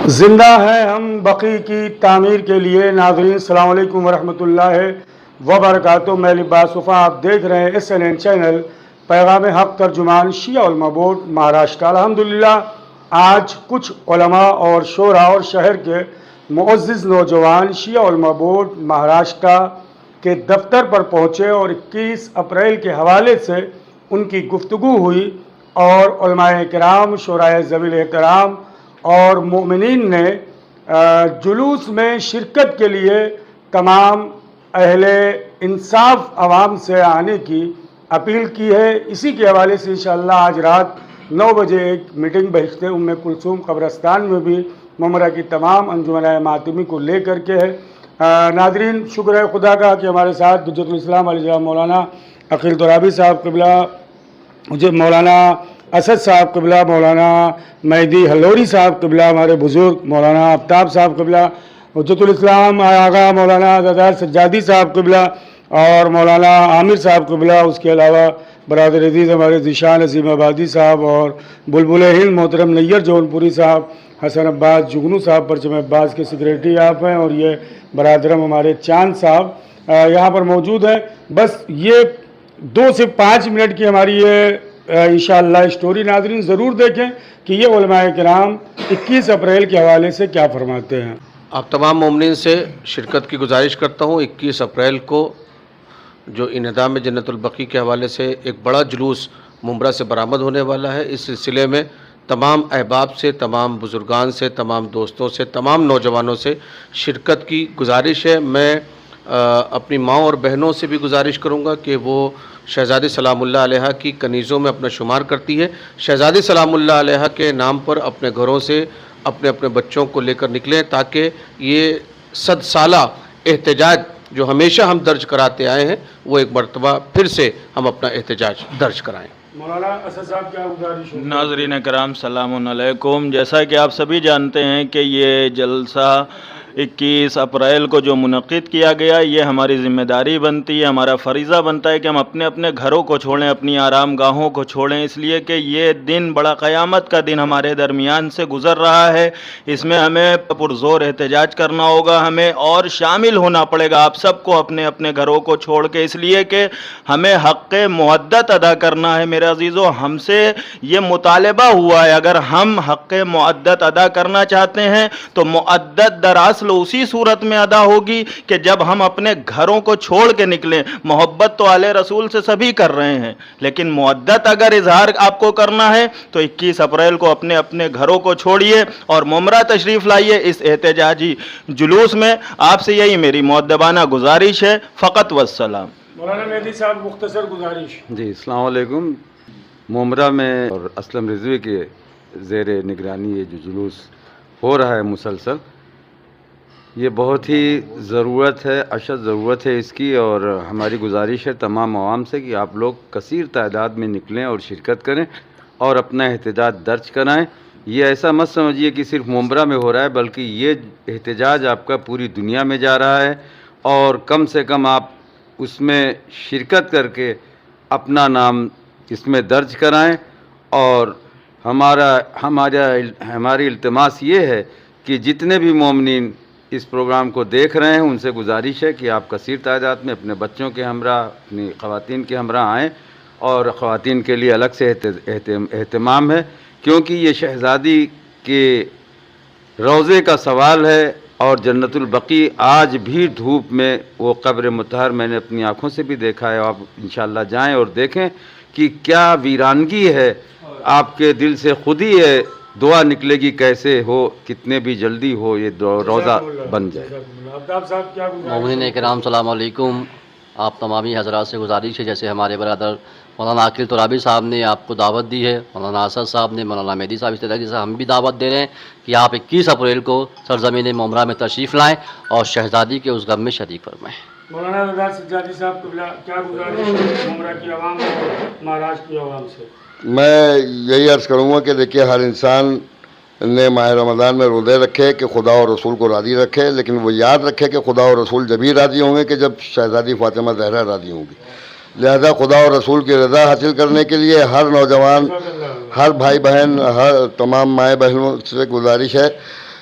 زندہ ہیں ہم بقی کی تعمیر کے لیے۔ ناظرین السلام علیکم ورحمۃ اللہ وبرکاتہ۔ میں لباس وفا، آپ دیکھ رہے ہیں SNN چینل پیغام حق ترجمان شیعہ علماء بورڈ مہاراشٹر۔ الحمدللہ آج کچھ علماء اور شعراء اور شہر کے معزز نوجوان شیعہ علماء بورڈ مہاراشٹر کے دفتر پر پہنچے اور 21 اپریل کے حوالے سے ان کی گفتگو ہوئی اور علماء کرام، شعراء ذوی الاحترام اور مومنین نے جلوس میں شرکت کے لیے تمام اہل انصاف عوام سے آنے کی اپیل کی ہے۔ اسی کے حوالے سے انشاءاللہ آج رات 9 بجے ایک میٹنگ بہشت ام کلثوم قبرستان میں بھی ممرہ کی تمام انجمن ماتمی کو لے کر کے ہے۔ ناظرین شکر ہے خدا کا کہ ہمارے ساتھ حجت الاسلام علیہ السلام مولانا عقیل ترابی صاحب قبلہ، مولانا اسد صاحب قبلہ، مولانا مہدی ہلوری صاحب قبلہ، ہمارے بزرگ مولانا آفتاب صاحب قبلہ، حجت الاسلام آغا مولانا زادار سجادی صاحب قبلہ اور مولانا عامر صاحب قبلہ، اس کے علاوہ برادر عزیز ہمارے ذیشان عظیم آبادی صاحب اور بلبل ہند محترم نیر جون پوری صاحب، حسن عباس جگنو صاحب پرچم عباس کے سیکریٹری آپ ہیں، اور یہ برادرم ہمارے چاند صاحب یہاں پر موجود ہیں۔ بس یہ 2 سے 5 منٹ کی ہماری یہ انشاءاللہ اسٹوری ناظرین ضرور دیکھیں کہ یہ علماء کرام 21 اپریل کے حوالے سے کیا فرماتے ہیں۔ آپ تمام مومنین سے شرکت کی گزارش کرتا ہوں۔ 21 اپریل کو جو انہدام جنت البقیع کے حوالے سے ایک بڑا جلوس ممبرا سے برآمد ہونے والا ہے، اس سلسلے میں تمام احباب سے، تمام بزرگان سے، تمام دوستوں سے، تمام نوجوانوں سے شرکت کی گزارش ہے۔ میں اپنی ماں اور بہنوں سے بھی گزارش کروں گا کہ وہ شہزادی سلام اللہ علیہ کی کنیزوں میں اپنا شمار کرتی ہے۔ شہزادی سلام اللہ علیہ کے نام پر اپنے گھروں سے اپنے اپنے بچوں کو لے کر نکلیں تاکہ یہ 100 سالہ احتجاج جو ہمیشہ ہم درج کراتے آئے ہیں وہ ایک مرتبہ پھر سے ہم اپنا احتجاج درج کرائیں۔ مولانا اسد صاحب کیا گزارش ہے؟ ناظرین کرام السلام علیکم۔ جیسا کہ آپ سبھی جانتے ہیں کہ یہ جلسہ 21 اپریل کو جو منعقد کیا گیا، یہ ہماری ذمہ داری بنتی ہے، ہمارا فریضہ بنتا ہے کہ ہم اپنے اپنے گھروں کو چھوڑیں، اپنی آرام گاہوں کو چھوڑیں، اس لیے کہ یہ دن بڑا قیامت کا دن ہمارے درمیان سے گزر رہا ہے۔ اس میں ہمیں پرزور احتجاج کرنا ہوگا، ہمیں اور شامل ہونا پڑے گا آپ سب کو اپنے اپنے گھروں کو چھوڑ کے، اس لیے کہ ہمیں حق مودت ادا کرنا ہے۔ میرے عزیزو، ہم سے یہ مطالبہ ہوا ہے، اگر ہم حق مودت ادا کرنا چاہتے ہیں تو مودت دراصل اسی صورت میں ادا ہوگی کہ جب ہم اپنے گھروں کو چھوڑ کے نکلیں۔ محبت تو آل رسول سے سبھی کر رہے ہیں، لیکن مودت اگر اظہار آپ کو کرنا ہے تو 21 اپریل کو اپنے اپنے گھروں کو چھوڑیے اور ممرہ تشریف لائیے اس احتجاجی جلوس میں۔ آپ سے یہی میری مؤدبانہ گزارش ہے، فقط والسلام۔ مولانا مہدی صاحب مختصر گزارش۔ جی السلام علیکم۔ ممرہ میں اور اسلم رضوی کے زیر نگرانی یہ جو جلوس ہو رہا ہے مسلسل، یہ بہت ہی ضرورت ہے، اشد ضرورت ہے اس کی، اور ہماری گزارش ہے تمام عوام سے کہ آپ لوگ کثیر تعداد میں نکلیں اور شرکت کریں اور اپنا احتجاج درج کرائیں۔ یہ ایسا مت سمجھیے کہ صرف ممبرا میں ہو رہا ہے، بلکہ یہ احتجاج آپ کا پوری دنیا میں جا رہا ہے، اور کم سے کم آپ اس میں شرکت کر کے اپنا نام اس میں درج کرائیں۔ اور ہماری التماس یہ ہے کہ جتنے بھی مومنین اس پروگرام کو دیکھ رہے ہیں ان سے گزارش ہے کہ آپ کثیر تعداد میں اپنے بچوں کے ہمراہ، اپنی خواتین کے ہمراہ آئیں، اور خواتین کے لیے الگ سے اہتمام ہے، کیونکہ یہ شہزادی کے روضے کا سوال ہے، اور جنت البقیع آج بھی دھوپ میں وہ قبر مطہر میں نے اپنی آنکھوں سے بھی دیکھا ہے۔ آپ انشاءاللہ جائیں اور دیکھیں کہ کیا ویرانگی ہے، آپ کے دل سے خود ہی ہے دعا نکلے گی کیسے ہو، کتنے بھی جلدی ہو یہ روزہ بن جائے۔ مومنین کرام السلام علیکم۔ آپ تمامی حضرات سے گزارش ہے، جیسے ہمارے برادر مولانا عقیل ترابی صاحب نے آپ کو دعوت دی ہے، مولانا اسد صاحب نے، مولانا مہدی صاحب، اس طرح سے ہم بھی دعوت دے رہے ہیں کہ آپ 21 اپریل کو سرزمین ممرہ میں تشریف لائیں اور شہزادی کے اس غم میں شریک فرمائیں۔ مولانا زادار سجادی صاحب قبلہ کیا گزارش ہے ممرہ کی عوام اور مہاراشٹر کی عوام سے؟ میں یہی عرض کروں گا کہ دیکھیے ہر انسان نے ماہ رمضان میں روزے رکھے کہ خدا اور رسول کو راضی رکھے، لیکن وہ یاد رکھے کہ خدا اور رسول جب ہی راضی ہوں گے کہ جب شہزادی فاطمہ زہرا راضی ہوں گی۔ لہذا خدا اور رسول کی رضا حاصل کرنے کے لیے ہر نوجوان، ہر بھائی بہن، ہر تمام مائیں بہنوں سے گزارش ہے